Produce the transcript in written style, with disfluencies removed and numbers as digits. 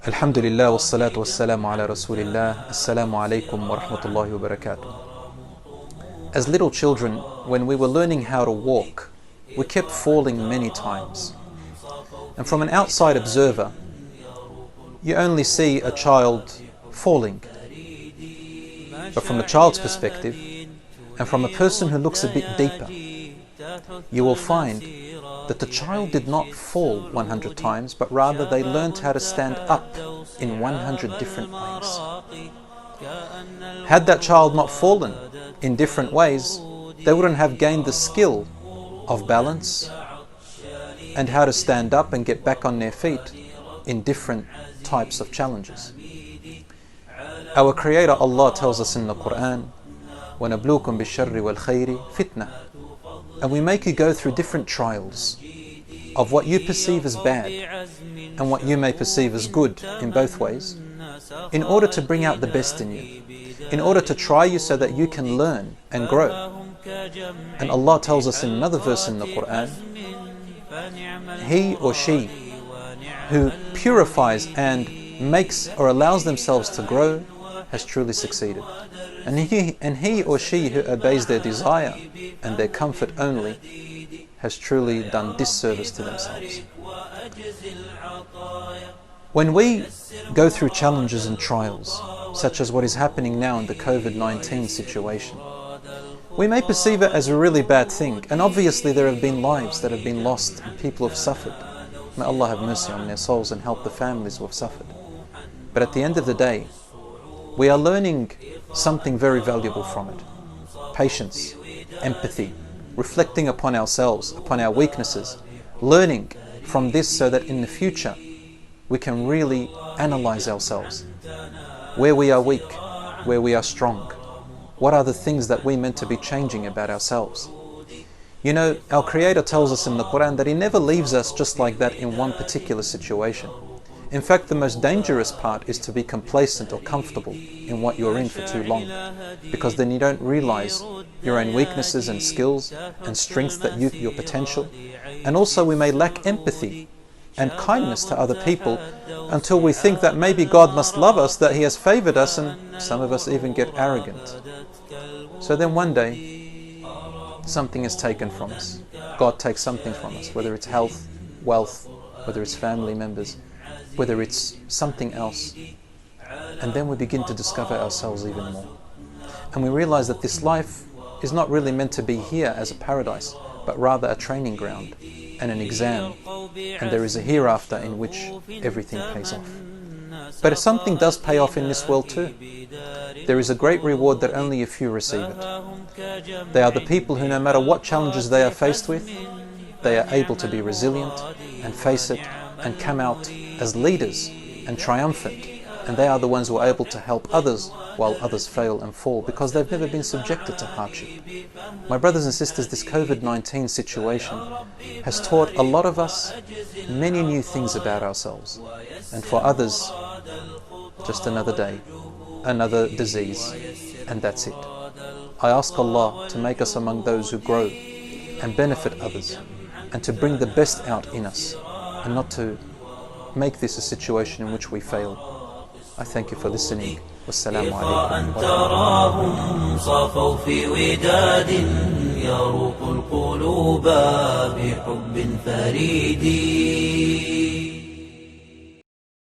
Alhamdulillah wassalatu wassalamu ala rasulillah. Assalamu alaikum wa rahmatullahi wa barakatuh. As little children, when we were learning how to walk, we kept falling many times. And from an outside observer, you only see a child falling. But from the child's perspective, and from a person who looks a bit deeper, you will find that the child did not fall 100 times, but rather they learned how to stand up in 100 different ways. Had that child not fallen in different ways, they wouldn't have gained the skill of balance and how to stand up and get back on their feet in different types of challenges. Our Creator Allah tells us in the Quran, وَنَبْلُوكُمْ بِالشَّرِّ وَالْخَيْرِ فِتْنَةً. And we make you go through different trials of what you perceive as bad and what you may perceive as good in both ways, in order to bring out the best in you, in order to try you so that you can learn and grow. And Allah tells us in another verse in the Quran, he or she who purifies and makes or allows themselves to grow has truly succeeded. And he or she who obeys their desire and their comfort only has truly done disservice to themselves. When we go through challenges and trials, such as what is happening now in the COVID-19 situation, we may perceive it as a really bad thing, and obviously there have been lives that have been lost and people have suffered. May Allah have mercy on their souls and help the families who have suffered. But at the end of the day, we are learning something very valuable from it. Patience, empathy, reflecting upon ourselves, upon our weaknesses, learning from this so that in the future we can really analyze ourselves. Where we are weak, where we are strong. What are the things that we're meant to be changing about ourselves? You know, our Creator tells us in the Quran that He never leaves us just like that in one particular situation. In fact, the most dangerous part is to be complacent or comfortable in what you're in for too long, because then you don't realize your own weaknesses and skills and strengths, that your potential. And also we may lack empathy and kindness to other people until we think that maybe God must love us, that He has favored us, and some of us even get arrogant. So then one day something is taken from us. God takes something from us, whether it's health, wealth, whether it's family members, whether it's something else, and then we begin to discover ourselves even more. And we realize that this life is not really meant to be here as a paradise, but rather a training ground and an exam, and there is a hereafter in which everything pays off. But if something does pay off in this world too, there is a great reward that only a few receive it. They are the people who, no matter what challenges they are faced with, they are able to be resilient and face it and come out as leaders and triumphant, and they are the ones who are able to help others while others fail and fall, because they've never been subjected to hardship. My brothers and sisters, this COVID-19 situation has taught a lot of us many new things about ourselves, and for others, just another day, another disease, and that's it. I ask Allah to make us among those who grow and benefit others, and to bring the best out in us, and not to make this a situation in which we fail. I thank you for listening. Wassalamu alaikum. تراهم صافوا في وداد يروق القلوب بحب فريد.